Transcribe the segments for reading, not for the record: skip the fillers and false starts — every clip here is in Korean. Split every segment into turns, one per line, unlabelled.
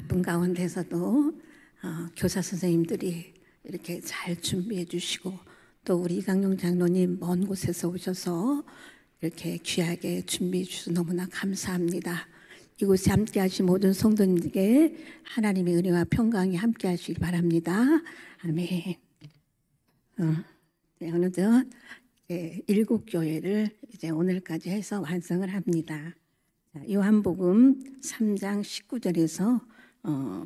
바쁜 가운데서도 교사 선생님들이 이렇게 잘 준비해 주시고 또 우리 이강용 장로님 먼 곳에서 오셔서 이렇게 귀하게 준비해 주셔서 너무나 감사합니다. 이곳에 함께 하신 모든 성도님들에게 하나님의 은혜와 평강이 함께 하시길 바랍니다. 아멘. 네, 어느덧 7교회를 이제 오늘까지 해서 완성을 합니다. 요한복음 3장 19절에서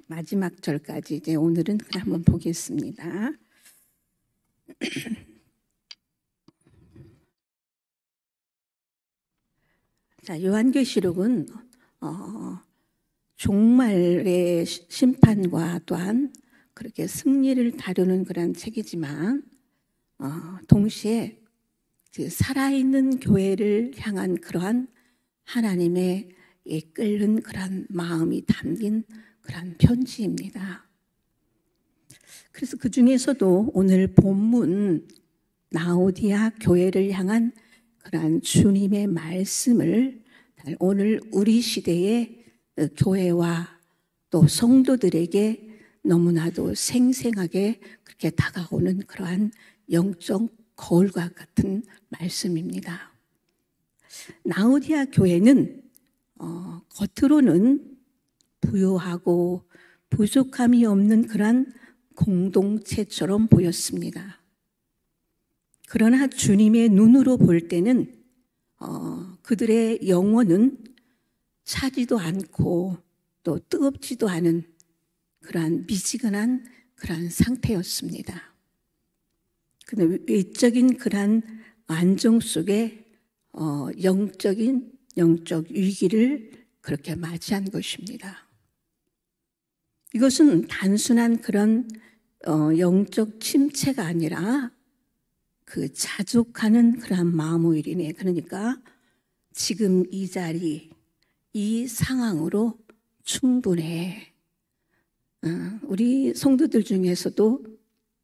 마지막 절까지 이제 오늘은 한번 보겠습니다. 자, 요한계시록은 종말의 심판과 또한 그렇게 승리를 다루는 그런 책이지만 동시에 그 살아있는 교회를 향한 그러한 하나님의 이끄는 그런 마음이 담긴 그런 편지입니다. 그래서 그 중에서도 오늘 본문 라오디아 교회를 향한 그러한 주님의 말씀을 오늘 우리 시대의 교회와 또 성도들에게 너무나도 생생하게 그렇게 다가오는 그러한 영적 거울과 같은 말씀입니다. 라오디아 교회는 겉으로는 부유하고 부족함이 없는 그러한 공동체처럼 보였습니다. 그러나 주님의 눈으로 볼 때는 그들의 영혼은 차지도 않고 또 뜨겁지도 않은 그러한 미지근한 그러한 상태였습니다. 그런데 외적인 그러한 안정 속에 영적 위기를 그렇게 맞이한 것입니다. 이것은 단순한 그런 영적 침체가 아니라 그 자족하는 그런 마음의 일이네. 그러니까 지금 이 자리, 이 상황으로 충분해. 우리 성도들 중에서도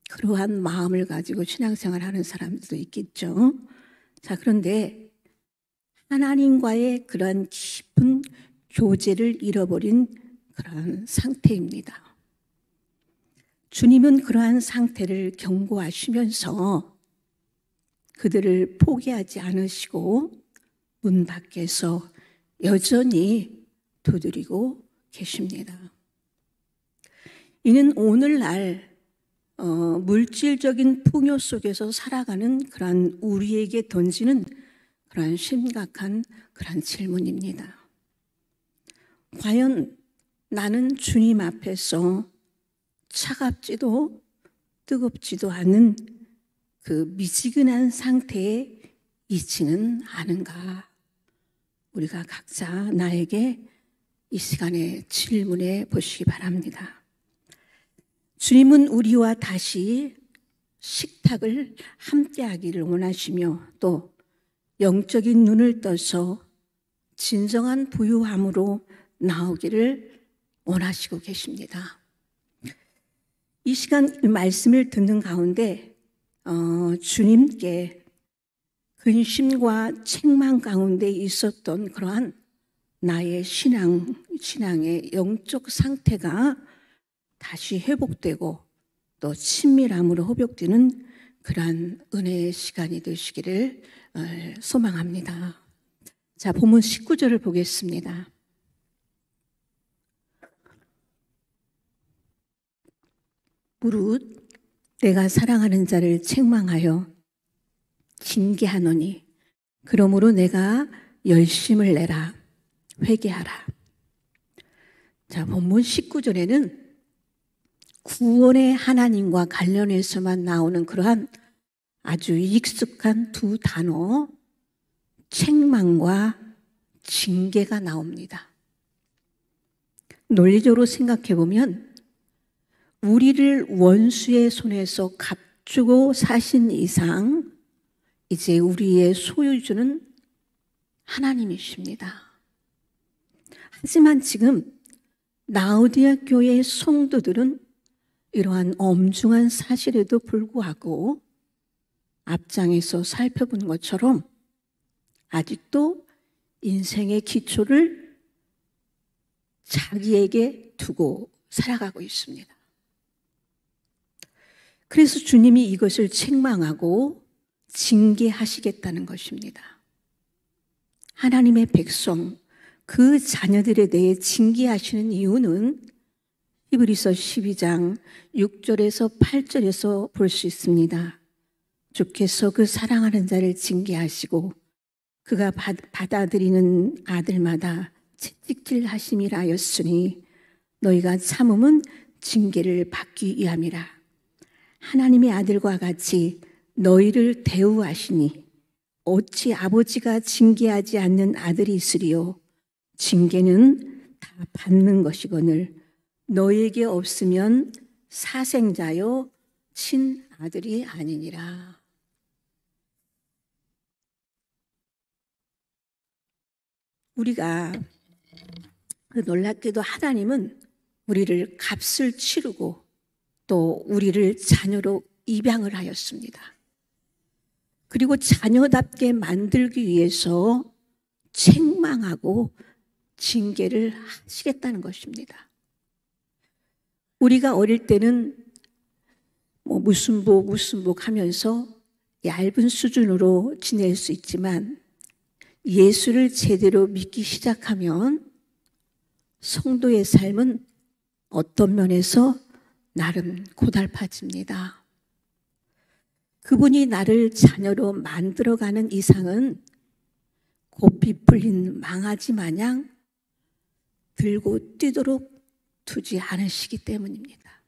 그러한 마음을 가지고 신앙생활을 하는 사람들도 있겠죠. 자, 그런데 하나님과의 그런 깊은 교제를 잃어버린 그러한 상태입니다. 주님은 그러한 상태를 경고하시면서 그들을 포기하지 않으시고 문 밖에서 여전히 두드리고 계십니다. 이는 오늘날 물질적인 풍요 속에서 살아가는 그러한 우리에게 던지는 그러한 심각한 그러한 질문입니다. 과연 나는 주님 앞에서 차갑지도 뜨겁지도 않은 그 미지근한 상태에 있지는 않은가? 우리가 각자 나에게 이 시간에 질문해 보시기 바랍니다. 주님은 우리와 다시 식탁을 함께하기를 원하시며 또 영적인 눈을 떠서 진정한 부유함으로 나오기를 원하시고 계십니다. 이 시간 말씀을 듣는 가운데 주님께 근심과 책망 가운데 있었던 그러한 나의 신앙의 영적 상태가 다시 회복되고 또 친밀함으로 회복되는 그러한 은혜의 시간이 되시기를 소망합니다. 자, 본문 19절을 보겠습니다. 무릇 내가 사랑하는 자를 책망하여 징계하노니 그러므로 내가 열심을 내라 회개하라. 자, 본문 19절에는 구원의 하나님과 관련해서만 나오는 그러한 아주 익숙한 두 단어 책망과 징계가 나옵니다. 논리적으로 생각해 보면 우리를 원수의 손에서 값주고 사신 이상 이제 우리의 소유주는 하나님이십니다. 하지만 지금 라오디아 교회의 성도들은 이러한 엄중한 사실에도 불구하고 앞장에서 살펴본 것처럼 아직도 인생의 기초를 자기에게 두고 살아가고 있습니다. 그래서 주님이 이것을 책망하고 징계하시겠다는 것입니다. 하나님의 백성, 그 자녀들에 대해 징계하시는 이유는 히브리서 12장 6절에서 8절에서 볼 수 있습니다. 주께서 그 사랑하는 자를 징계하시고 그가 받아들이는 아들마다 채찍질 하심이라 하였으니 너희가 참음은 징계를 받기 위함이라. 하나님의 아들과 같이 너희를 대우하시니 어찌 아버지가 징계하지 않는 아들이 있으리요. 징계는 다 받는 것이거늘 너희에게 없으면 사생자요 친아들이 아니니라. 우리가 놀랍게도 하나님은 우리를 값을 치르고 또 우리를 자녀로 입양을 하였습니다. 그리고 자녀답게 만들기 위해서 책망하고 징계를 하시겠다는 것입니다. 우리가 어릴 때는 무슨 복 하면서 얇은 수준으로 지낼 수 있지만 예수를 제대로 믿기 시작하면 성도의 삶은 어떤 면에서 나름 고달파집니다. 그분이 나를 자녀로 만들어가는 이상은 고삐 풀린 망아지 마냥 들고 뛰도록 두지 않으시기 때문입니다.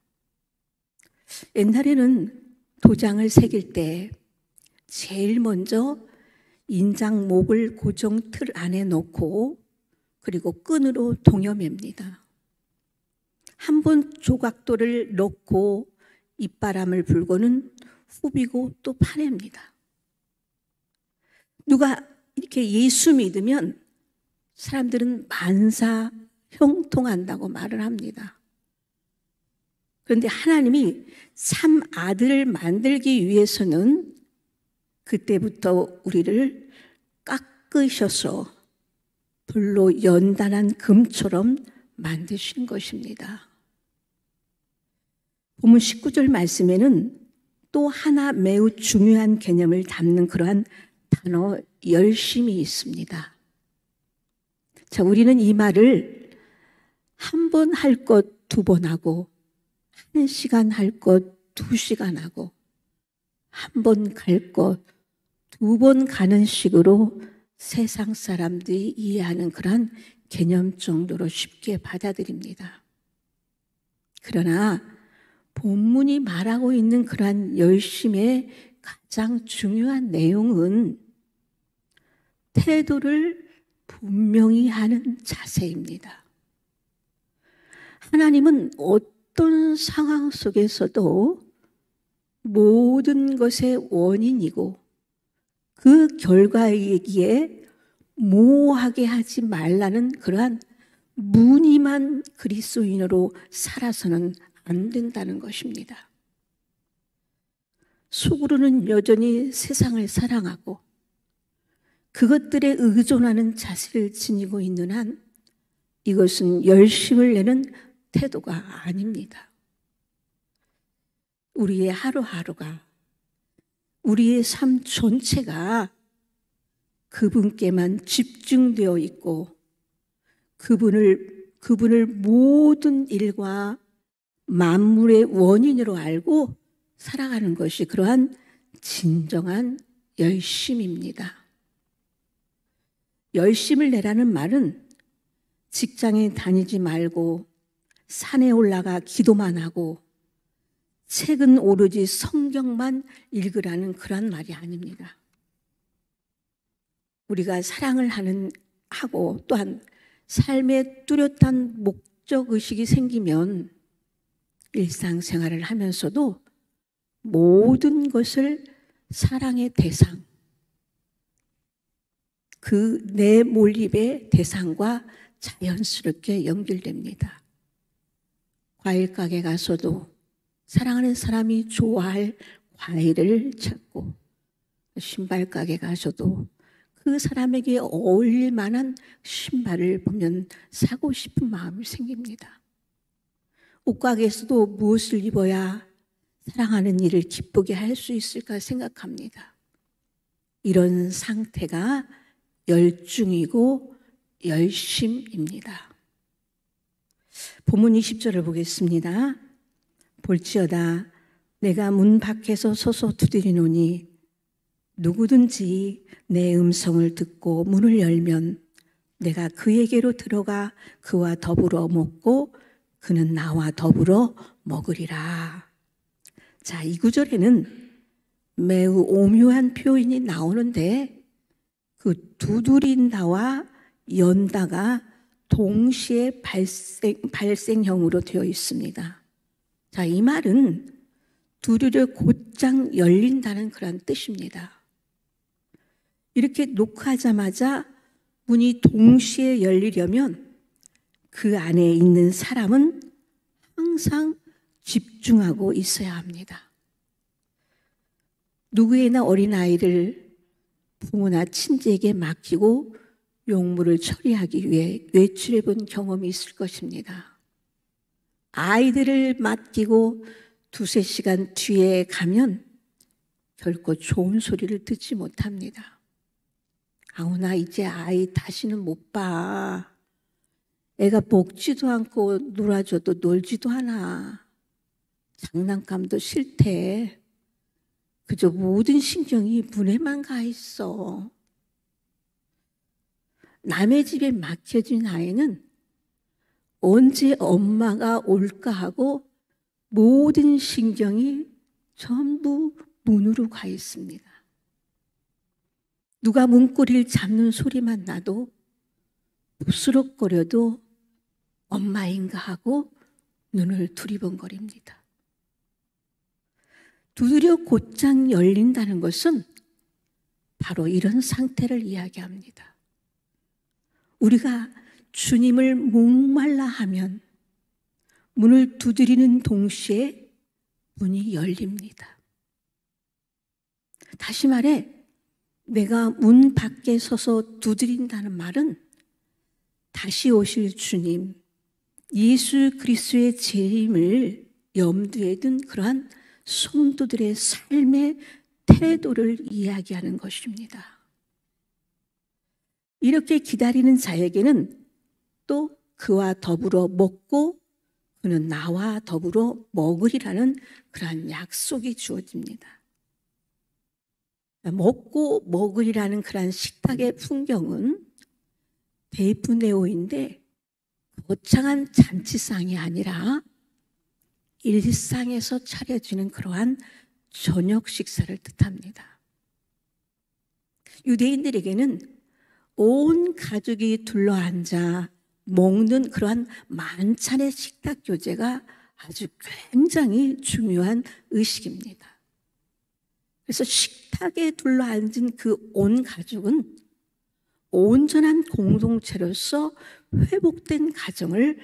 옛날에는 도장을 새길 때 제일 먼저 인장목을 고정 틀 안에 넣고 그리고 끈으로 동여맵니다. 한번 조각돌을 넣고 입바람을 불고는 후비고 또 파냅니다. 누가 이렇게 예수 믿으면 사람들은 만사 형통한다고 말을 합니다. 그런데 하나님이 참 아들을 만들기 위해서는 그때부터 우리를 깎으셔서 불로 연단한 금처럼 만드신 것입니다. 본문 19절 말씀에는 또 하나 매우 중요한 개념을 담는 그러한 단어 열심이 있습니다. 자, 우리는 이 말을 한 번 할 것 두 번 하고 1시간 할 것 2시간 하고 한 번 갈 것 2번 가는 식으로 세상 사람들이 이해하는 그런 개념 정도로 쉽게 받아들입니다. 그러나 본문이 말하고 있는 그러한 열심의 가장 중요한 내용은 태도를 분명히 하는 자세입니다. 하나님은 어떤 상황 속에서도 모든 것의 원인이고 그 결과이기에 모호하게 하지 말라는 그러한 무늬만 그리스도인으로 살아서는 안 된다는 것입니다. 속으로는 여전히 세상을 사랑하고 그것들에 의존하는 자세를 지니고 있는 한 이것은 열심을 내는 태도가 아닙니다. 우리의 하루하루가 우리의 삶 전체가 그분께만 집중되어 있고 그분을 모든 일과 만물의 원인으로 알고 살아가는 것이 그러한 진정한 열심입니다. 열심을 내라는 말은 직장에 다니지 말고 산에 올라가 기도만 하고 책은 오로지 성경만 읽으라는 그런 말이 아닙니다. 우리가 사랑을 하고 또한 삶에 뚜렷한 목적의식이 생기면 일상생활을 하면서도 모든 것을 사랑의 대상, 그 내 몰입의 대상과 자연스럽게 연결됩니다. 과일 가게 가서도 사랑하는 사람이 좋아할 과일을 찾고 신발 가게 가서도 그 사람에게 어울릴 만한 신발을 보면 사고 싶은 마음이 생깁니다. 옷가게에서도 무엇을 입어야 사랑하는 이를 기쁘게 할 수 있을까 생각합니다. 이런 상태가 열중이고 열심입니다. 본문 20절을 보겠습니다. 볼지어다 내가 문 밖에서 서서 두드리노니 누구든지 내 음성을 듣고 문을 열면 내가 그에게로 들어가 그와 더불어 먹고 그는 나와 더불어 먹으리라. 자, 이 구절에는 매우 오묘한 표현이 나오는데 그 두드린다와 연다가 동시에 발생형으로 되어 있습니다. 자, 이 말은 두드려 곧장 열린다는 그런 뜻입니다. 이렇게 녹화하자마자 문이 동시에 열리려면 그 안에 있는 사람은 항상 집중하고 있어야 합니다. 누구에나 어린아이를 부모나 친지에게 맡기고 용무를 처리하기 위해 외출해 본 경험이 있을 것입니다. 아이들을 맡기고 2-3시간 뒤에 가면 결코 좋은 소리를 듣지 못합니다. 아우, 나 이제 아이 다시는 못 봐. 애가 먹지도 않고 놀아줘도 놀지도 않아. 장난감도 싫대. 그저 모든 신경이 문에만 가 있어. 남의 집에 맡겨진 아이는 언제 엄마가 올까 하고 모든 신경이 전부 문으로 가 있습니다. 누가 문고리를 잡는 소리만 나도 부스럭거려도 엄마인가 하고 눈을 두리번거립니다. 두드려 곧장 열린다는 것은 바로 이런 상태를 이야기합니다. 우리가 주님을 목말라 하면 문을 두드리는 동시에 문이 열립니다. 다시 말해, 내가 문 밖에 서서 두드린다는 말은 다시 오실 주님, 예수 그리스도의 재림을 염두에 둔 그러한 성도들의 삶의 태도를 이야기하는 것입니다. 이렇게 기다리는 자에게는 또 그와 더불어 먹고 그는 나와 더불어 먹으리라는 그러한 약속이 주어집니다. 먹고 먹으리라는 그러한 식탁의 풍경은 데이프네오인데 거창한 잔치상이 아니라 일상에서 차려지는 그러한 저녁 식사를 뜻합니다. 유대인들에게는 온 가족이 둘러앉아 먹는 그러한 만찬의 식탁 교제가 아주 굉장히 중요한 의식입니다. 그래서 식탁에 둘러앉은 그 온 가족은 온전한 공동체로서 회복된 가정을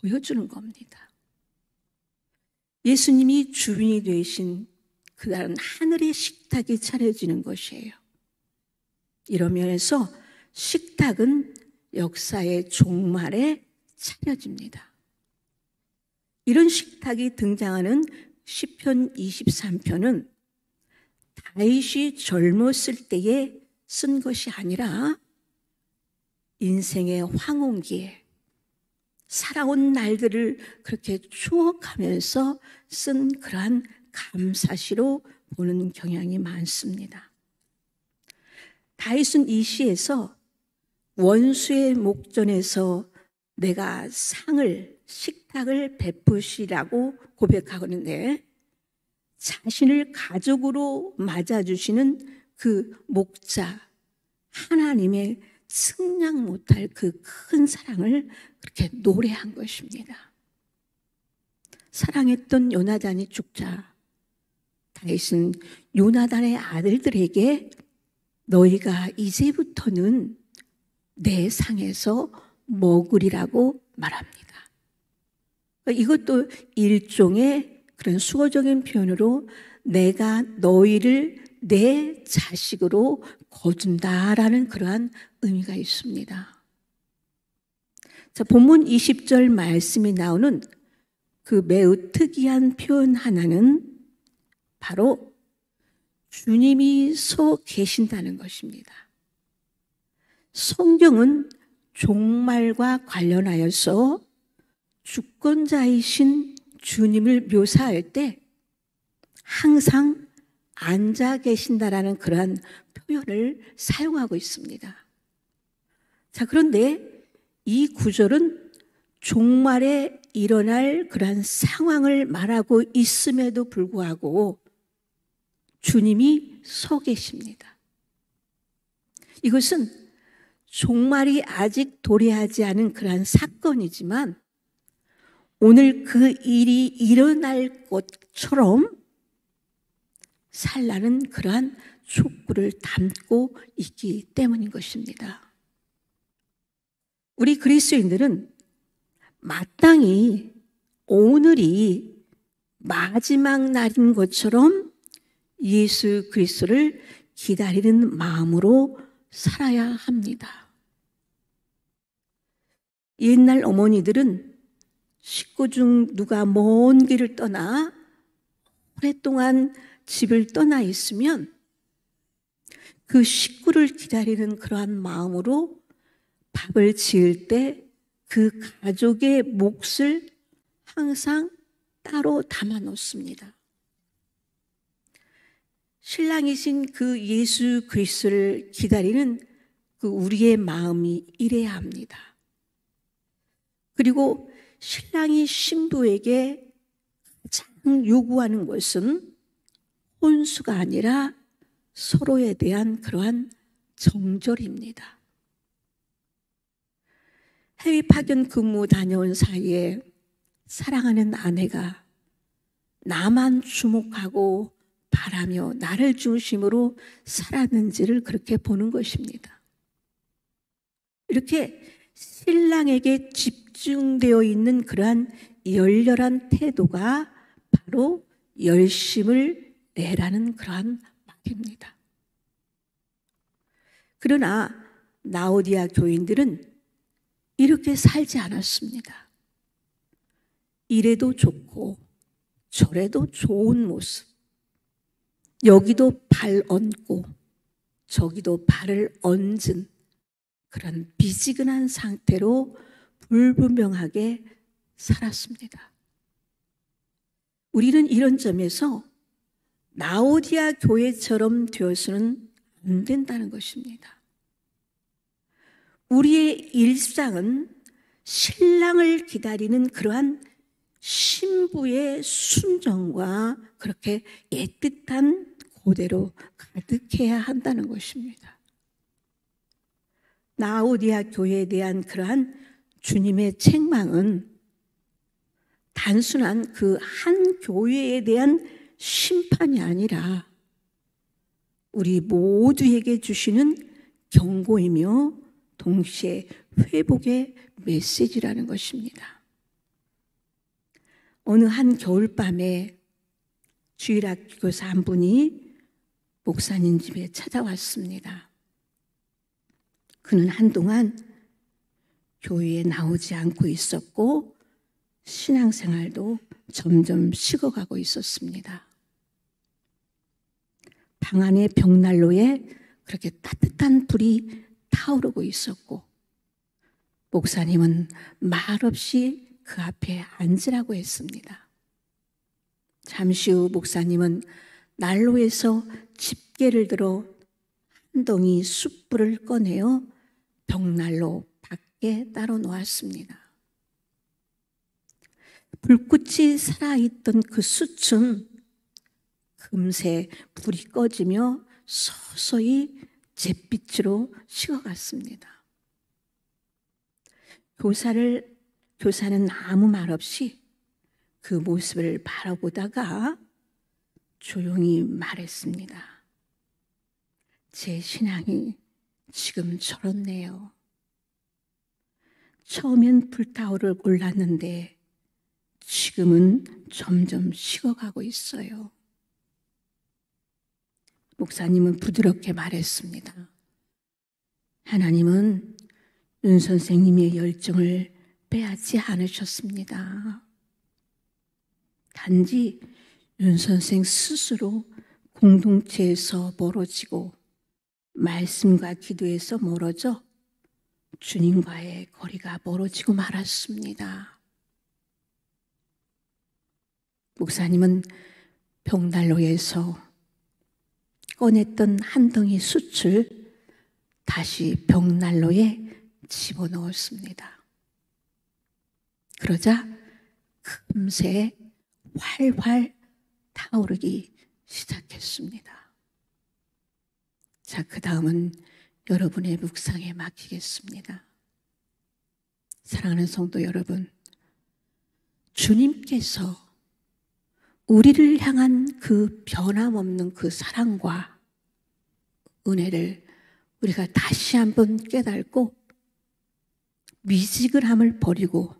보여주는 겁니다. 예수님이 주인이 되신 그날은 하늘의 식탁이 차려지는 것이에요. 이런 면에서 식탁은 역사의 종말에 차려집니다. 이런 식탁이 등장하는 시편 23편은 다윗이 젊었을 때에 쓴 것이 아니라 인생의 황혼기에 살아온 날들을 그렇게 추억하면서 쓴 그러한 감사시로 보는 경향이 많습니다. 다윗은 이 시에서 원수의 목전에서 내가 식탁을 베푸시라고 고백하는데 자신을 가족으로 맞아주시는 그 목자 하나님의 승량 못할 그 큰 사랑을 그렇게 노래한 것입니다. 사랑했던 요나단이 죽자 다윗은 요나단의 아들들에게 너희가 이제부터는 내 상에서 먹으리라고 말합니다. 이것도 일종의 그런 수어적인 표현으로 내가 너희를 내 자식으로 거둔다라는 그러한 의미가 있습니다. 자, 본문 20절 말씀이 나오는 그 매우 특이한 표현 하나는 바로 주님이 서 계신다는 것입니다. 성경은 종말과 관련하여서 주권자이신 주님을 묘사할 때 항상 앉아 계신다라는 그러한 표현을 사용하고 있습니다. 자, 그런데 이 구절은 종말에 일어날 그러한 상황을 말하고 있음에도 불구하고 주님이 서 계십니다. 이것은 종말이 아직 도래하지 않은 그러한 사건이지만 오늘 그 일이 일어날 것처럼 살라는 그러한 촉구를 담고 있기 때문인 것입니다. 우리 그리스도인들은 마땅히 오늘이 마지막 날인 것처럼 예수 그리스도를 기다리는 마음으로 살아야 합니다. 옛날 어머니들은 식구 중 누가 먼 길을 떠나 오랫동안 집을 떠나 있으면 그 식구를 기다리는 그러한 마음으로 밥을 지을 때 그 가족의 몫을 항상 따로 담아 놓습니다. 신랑이신 그 예수 그리스도를 기다리는 그 우리의 마음이 이래야 합니다. 그리고 신랑이 신부에게 가장 요구하는 것은 혼수가 아니라 서로에 대한 그러한 정절입니다. 해외 파견 근무 다녀온 사이에 사랑하는 아내가 나만 주목하고 바라며 나를 중심으로 살았는지를 그렇게 보는 것입니다. 이렇게 신랑에게 집중되어 있는 그러한 열렬한 태도가 바로 열심을 내라는 그러한 말입니다. 그러나 라오디아 교인들은 이렇게 살지 않았습니다. 이래도 좋고 저래도 좋은 모습, 여기도 발 얹고 저기도 발을 얹은 그런 미지근한 상태로 불분명하게 살았습니다. 우리는 이런 점에서 라오디아 교회처럼 되어서는 안 된다는 것입니다. 우리의 일상은 신랑을 기다리는 그러한 신부의 순정과 그렇게 애틋한 고대로 가득해야 한다는 것입니다. 라오디아 교회에 대한 그러한 주님의 책망은 단순한 그 한 교회에 대한 심판이 아니라 우리 모두에게 주시는 경고이며 동시에 회복의 메시지라는 것입니다. 어느 한 겨울밤에 주일학 교사 한 분이 목사님 집에 찾아왔습니다. 그는 한동안 교회에 나오지 않고 있었고 신앙생활도 점점 식어가고 있었습니다. 방 안의 벽난로에 그렇게 따뜻한 불이 타오르고 있었고 목사님은 말없이 그 앞에 앉으라고 했습니다. 잠시 후 목사님은 난로에서 집게를 들어 한 덩이 숯불을 꺼내어 벽난로 밖에 따로 놓았습니다. 불꽃이 살아있던 그 숯은 금세 불이 꺼지며 서서히 잿빛으로 식어갔습니다. 교사는 아무 말 없이 그 모습을 바라보다가 조용히 말했습니다. 제 신앙이 지금 저렇네요. 처음엔 불타오를 올랐는데 지금은 점점 식어가고 있어요. 목사님은 부드럽게 말했습니다. 하나님은 윤 선생님의 열정을 빼앗지 않으셨습니다. 단지 윤 선생 스스로 공동체에서 멀어지고 말씀과 기도에서 멀어져 주님과의 거리가 멀어지고 말았습니다. 목사님은 벽난로에서 꺼냈던 한 덩이 숯을 다시 벽난로에 집어넣었습니다. 그러자 금세 활활 타오르기 시작했습니다. 자, 그 다음은 여러분의 묵상에 맡기겠습니다. 사랑하는 성도 여러분, 주님께서 우리를 향한 그 변함없는 그 사랑과 은혜를 우리가 다시 한번 깨닫고 미지근함을 버리고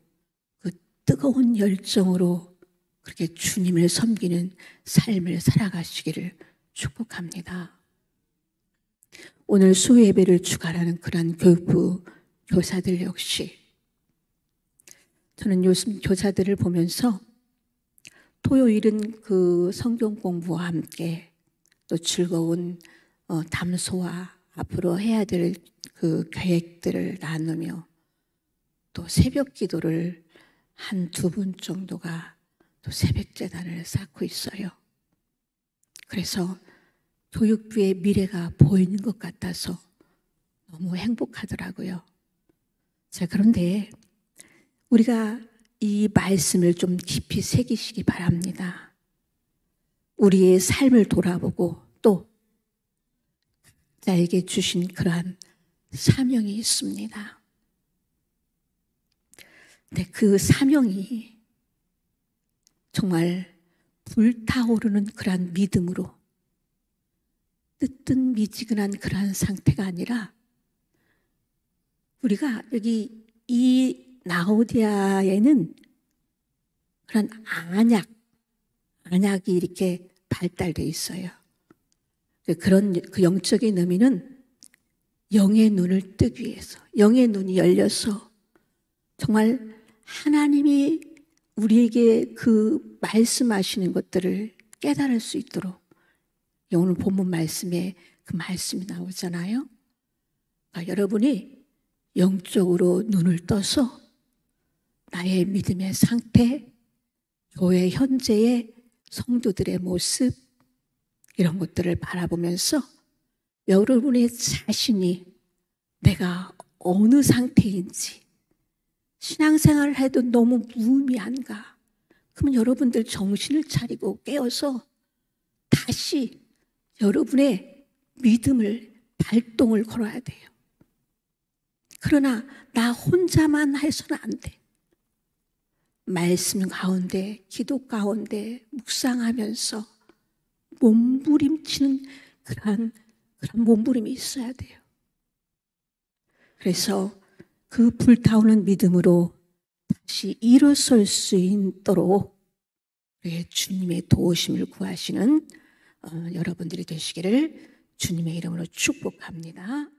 그 뜨거운 열정으로 그렇게 주님을 섬기는 삶을 살아가시기를 축복합니다. 오늘 수요 예배를 주관하는 그런 교육부 교사들 역시 저는 요즘 교사들을 보면서 토요일은 그 성경 공부와 함께 또 즐거운 담소와 앞으로 해야 될 그 계획들을 나누며 또 새벽 기도를 한 두 분 정도가 또 새벽 제단을 쌓고 있어요. 그래서 교육부의 미래가 보이는 것 같아서 너무 행복하더라고요. 자, 그런데 우리가 이 말씀을 좀 깊이 새기시기 바랍니다. 우리의 삶을 돌아보고 또 나에게 주신 그러한 사명이 있습니다. 근데 그 사명이 정말 불타오르는 그러한 믿음으로 뜨뜻 미지근한 그러한 상태가 아니라 우리가 여기 이 라오디아에는 그런 안약이 이렇게 발달되어 있어요. 그런 그 영적인 의미는 영의 눈을 뜨기 위해서, 영의 눈이 열려서 정말 하나님이 우리에게 그 말씀하시는 것들을 깨달을 수 있도록 오늘 본문 말씀에 그 말씀이 나오잖아요. 그러니까 여러분이 영적으로 눈을 떠서 나의 믿음의 상태, 교회 현재의 성도들의 모습 이런 것들을 바라보면서 여러분의 자신이 내가 어느 상태인지 신앙생활을 해도 너무 무의미한가? 그러면 여러분들 정신을 차리고 깨어서 다시 여러분의 믿음을 발동을 걸어야 돼요. 그러나 나 혼자만 해서는 안 돼. 말씀 가운데, 기도 가운데 묵상하면서 몸부림치는 그런 몸부림이 있어야 돼요. 그래서 그 불타오는 믿음으로 다시 일어설 수 있도록 주님의 도우심을 구하시는 여러분들이 되시기를 주님의 이름으로 축복합니다.